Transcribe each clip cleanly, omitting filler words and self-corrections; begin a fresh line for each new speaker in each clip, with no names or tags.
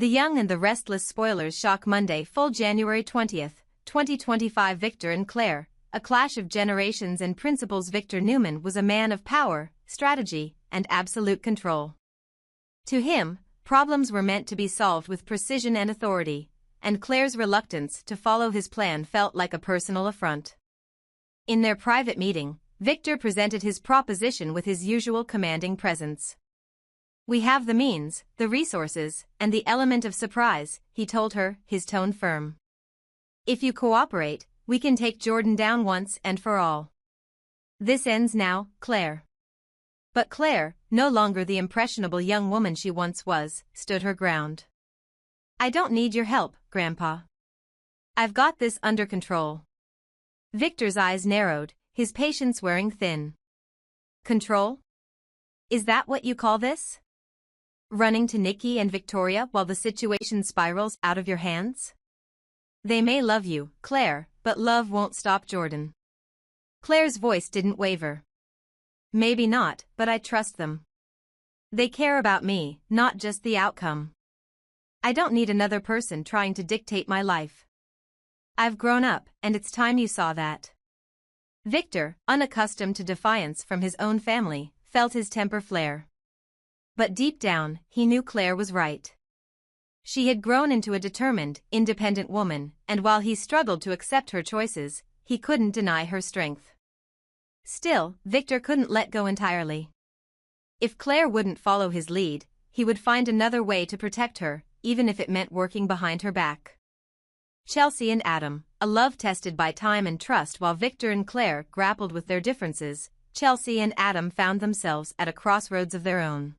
The Young and the Restless spoilers shock Monday, full January 20th, 2025. Victor and Claire, a clash of generations and principles. Victor Newman was a man of power, strategy, and absolute control. To him, problems were meant to be solved with precision and authority, and Claire's reluctance to follow his plan felt like a personal affront. In their private meeting, Victor presented his proposition with his usual commanding presence. "We have the means, the resources, and the element of surprise," he told her, his tone firm. "If you cooperate, we can take Jordan down once and for all. This ends now, Claire." But Claire, no longer the impressionable young woman she once was, stood her ground. "I don't need your help, Grandpa. I've got this under control." Victor's eyes narrowed, his patience wearing thin. "Control? Is that what you call this? Running to Nikki and Victoria while the situation spirals out of your hands? They may love you, Claire, but love won't stop Jordan." Claire's voice didn't waver. "Maybe not, but I trust them. They care about me, not just the outcome. I don't need another person trying to dictate my life. I've grown up, and it's time you saw that." Victor, unaccustomed to defiance from his own family, felt his temper flare. But deep down, he knew Claire was right. She had grown into a determined, independent woman, and while he struggled to accept her choices, he couldn't deny her strength. Still, Victor couldn't let go entirely. If Claire wouldn't follow his lead, he would find another way to protect her, even if it meant working behind her back. Chelsea and Adam, a love tested by time and trust. While Victor and Claire grappled with their differences, Chelsea and Adam found themselves at a crossroads of their own.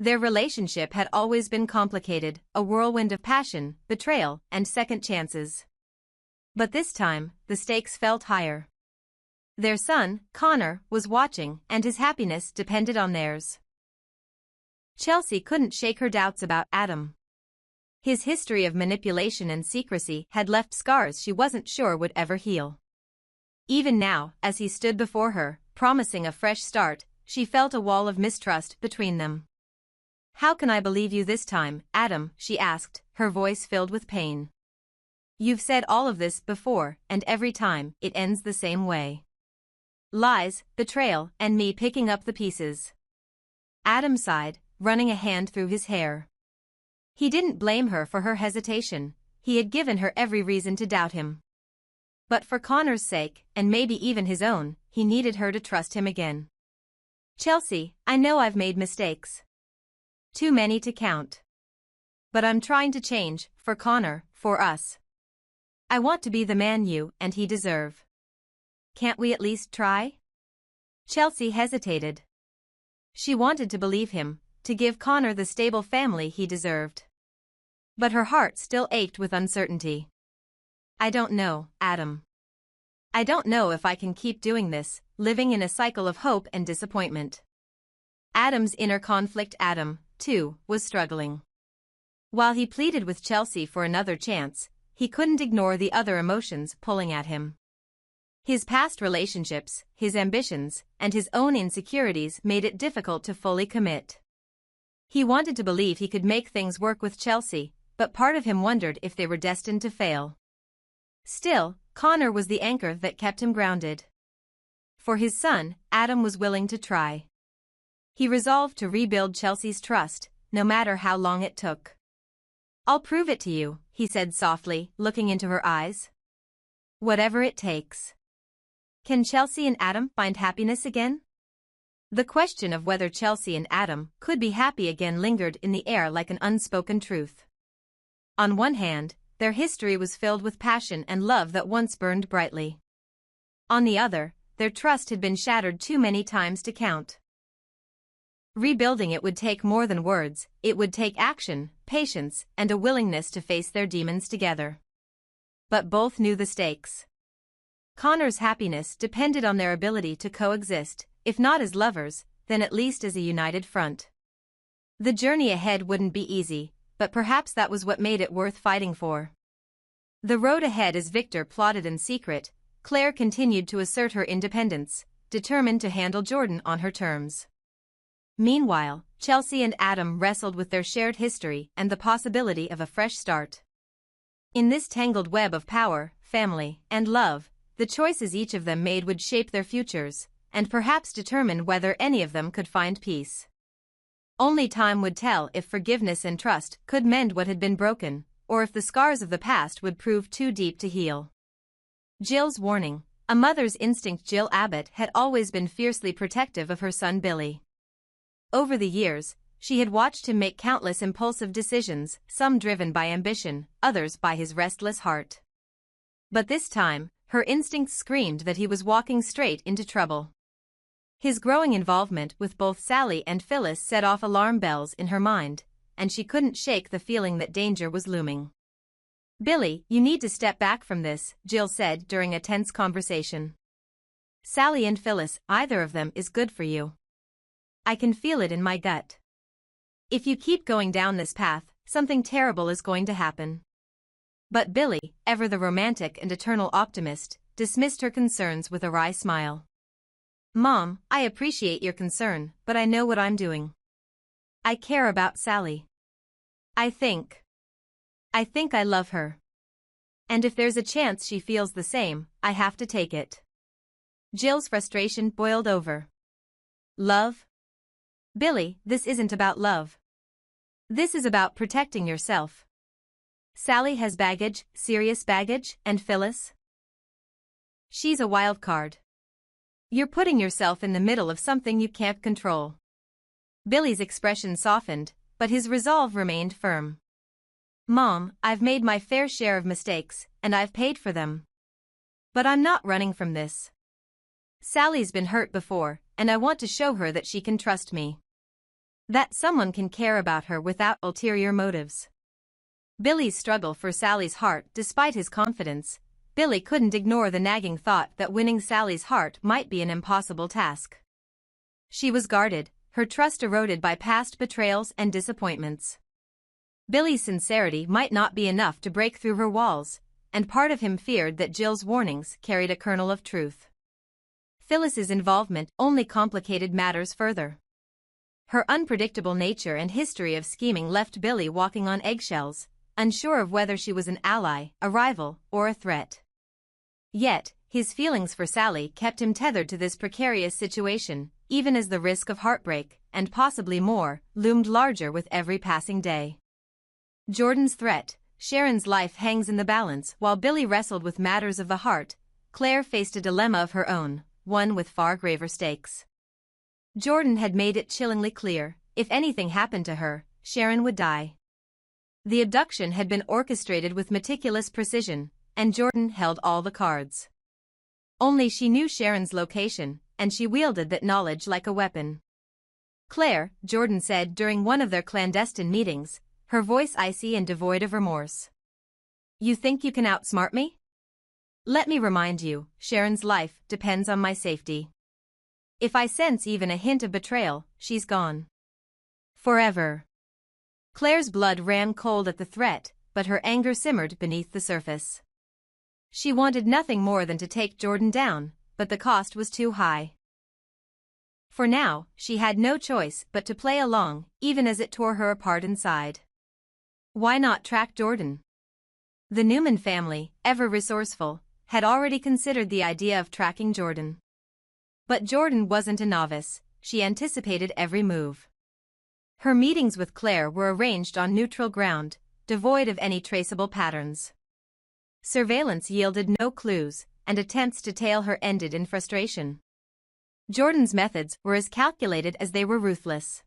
Their relationship had always been complicated, a whirlwind of passion, betrayal, and second chances. But this time, the stakes felt higher. Their son, Connor, was watching, and his happiness depended on theirs. Chelsea couldn't shake her doubts about Adam. His history of manipulation and secrecy had left scars she wasn't sure would ever heal. Even now, as he stood before her, promising a fresh start, she felt a wall of mistrust between them. "How can I believe you this time, Adam?" she asked, her voice filled with pain. "You've said all of this before, and every time, it ends the same way. Lies, betrayal, and me picking up the pieces." Adam sighed, running a hand through his hair. He didn't blame her for her hesitation, he had given her every reason to doubt him. But for Connor's sake, and maybe even his own, he needed her to trust him again. "Chelsea, I know I've made mistakes. Too many to count. But I'm trying to change, for Connor, for us. I want to be the man you and he deserve. Can't we at least try?" Chelsea hesitated. She wanted to believe him, to give Connor the stable family he deserved. But her heart still ached with uncertainty. "I don't know, Adam. I don't know if I can keep doing this, living in a cycle of hope and disappointment." Adam's inner conflict. Adam, too, was struggling. While he pleaded with Chelsea for another chance, he couldn't ignore the other emotions pulling at him. His past relationships, his ambitions, and his own insecurities made it difficult to fully commit. He wanted to believe he could make things work with Chelsea, but part of him wondered if they were destined to fail. Still, Connor was the anchor that kept him grounded. For his son, Adam was willing to try. He resolved to rebuild Chelsea's trust, no matter how long it took. "I'll prove it to you," he said softly, looking into her eyes. "Whatever it takes." Can Chelsea and Adam find happiness again? The question of whether Chelsea and Adam could be happy again lingered in the air like an unspoken truth. On one hand, their history was filled with passion and love that once burned brightly. On the other, their trust had been shattered too many times to count. Rebuilding it would take more than words, it would take action, patience, and a willingness to face their demons together. But both knew the stakes. Connor's happiness depended on their ability to coexist, if not as lovers, then at least as a united front. The journey ahead wouldn't be easy, but perhaps that was what made it worth fighting for. The road ahead. As Victor plotted in secret, Claire continued to assert her independence, determined to handle Jordan on her terms. Meanwhile, Chelsea and Adam wrestled with their shared history and the possibility of a fresh start. In this tangled web of power, family, and love, the choices each of them made would shape their futures, and perhaps determine whether any of them could find peace. Only time would tell if forgiveness and trust could mend what had been broken, or if the scars of the past would prove too deep to heal. Jill's warning. A mother's instinct. Jill Abbott had always been fiercely protective of her son Billy. Over the years, she had watched him make countless impulsive decisions, some driven by ambition, others by his restless heart. But this time, her instincts screamed that he was walking straight into trouble. His growing involvement with both Sally and Phyllis set off alarm bells in her mind, and she couldn't shake the feeling that danger was looming. "Billy, you need to step back from this," Jill said during a tense conversation. "Sally and Phyllis, either of them is good for you. I can feel it in my gut. If you keep going down this path, something terrible is going to happen." But Billy, ever the romantic and eternal optimist, dismissed her concerns with a wry smile. "Mom, I appreciate your concern, but I know what I'm doing. I care about Sally. I think I love her. And if there's a chance she feels the same, I have to take it." Jill's frustration boiled over. "Love? Billy, this isn't about love. This is about protecting yourself. Sally has baggage, serious baggage, and Phyllis? She's a wild card. You're putting yourself in the middle of something you can't control." Billy's expression softened, but his resolve remained firm. "Mom, I've made my fair share of mistakes, and I've paid for them. But I'm not running from this. Sally's been hurt before, and I want to show her that she can trust me. That someone can care about her without ulterior motives." Billy's struggle for Sally's heart. Despite his confidence, Billy couldn't ignore the nagging thought that winning Sally's heart might be an impossible task. She was guarded, her trust eroded by past betrayals and disappointments. Billy's sincerity might not be enough to break through her walls, and part of him feared that Jill's warnings carried a kernel of truth. Phyllis's involvement only complicated matters further. Her unpredictable nature and history of scheming left Billy walking on eggshells, unsure of whether she was an ally, a rival, or a threat. Yet, his feelings for Sally kept him tethered to this precarious situation, even as the risk of heartbreak, and possibly more, loomed larger with every passing day. Jordan's threat. Sharon's life hangs in the balance. While Billy wrestled with matters of the heart, Claire faced a dilemma of her own, one with far graver stakes. Jordan had made it chillingly clear, if anything happened to her, Sharon would die. The abduction had been orchestrated with meticulous precision, and Jordan held all the cards. Only she knew Sharon's location, and she wielded that knowledge like a weapon. "Claire," Jordan said during one of their clandestine meetings, her voice icy and devoid of remorse. "You think you can outsmart me? Let me remind you, Sharon's life depends on my safety. If I sense even a hint of betrayal, she's gone. Forever." Claire's blood ran cold at the threat, but her anger simmered beneath the surface. She wanted nothing more than to take Jordan down, but the cost was too high. For now, she had no choice but to play along, even as it tore her apart inside. Why not track Jordan? The Newman family, ever resourceful, had already considered the idea of tracking Jordan. But Jordan wasn't a novice, she anticipated every move. Her meetings with Claire were arranged on neutral ground, devoid of any traceable patterns. Surveillance yielded no clues, and attempts to tail her ended in frustration. Jordan's methods were as calculated as they were ruthless.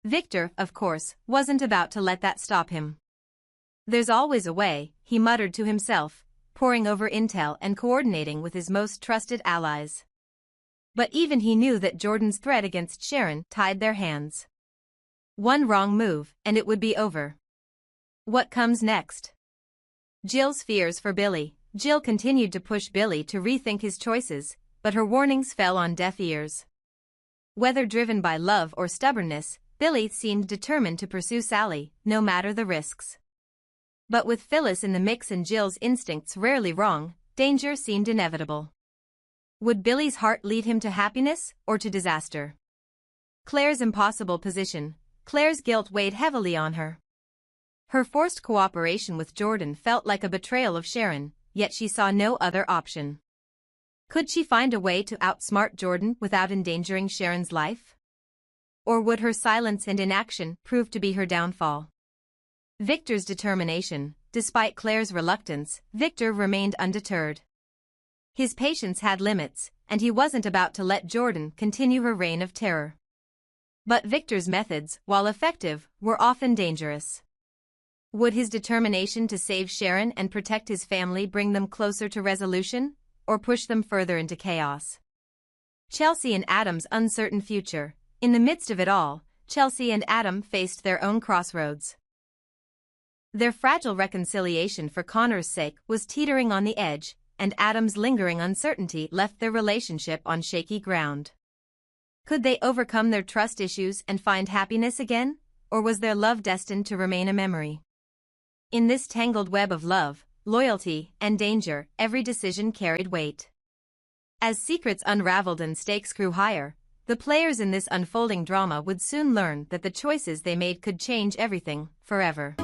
Victor, of course, wasn't about to let that stop him. "There's always a way," he muttered to himself, poring over intel and coordinating with his most trusted allies. But even he knew that Jordan's threat against Sharon tied their hands. One wrong move, and it would be over. What comes next? Jill's fears for Billy. Jill continued to push Billy to rethink his choices, but her warnings fell on deaf ears. Whether driven by love or stubbornness, Billy seemed determined to pursue Sally, no matter the risks. But with Phyllis in the mix and Jill's instincts rarely wrong, danger seemed inevitable. Would Billy's heart lead him to happiness or to disaster? Claire's impossible position. Claire's guilt weighed heavily on her. Her forced cooperation with Jordan felt like a betrayal of Sharon, yet she saw no other option. Could she find a way to outsmart Jordan without endangering Sharon's life? Or would her silence and inaction prove to be her downfall? Victor's determination. Despite Claire's reluctance, Victor remained undeterred. His patience had limits, and he wasn't about to let Jordan continue her reign of terror. But Victor's methods, while effective, were often dangerous. Would his determination to save Sharon and protect his family bring them closer to resolution, or push them further into chaos? Chelsea and Adam's uncertain future. In the midst of it all, Chelsea and Adam faced their own crossroads. Their fragile reconciliation for Connor's sake was teetering on the edge, and Adam's lingering uncertainty left their relationship on shaky ground. Could they overcome their trust issues and find happiness again, or was their love destined to remain a memory? In this tangled web of love, loyalty, and danger, every decision carried weight. As secrets unraveled and stakes grew higher, the players in this unfolding drama would soon learn that the choices they made could change everything, forever.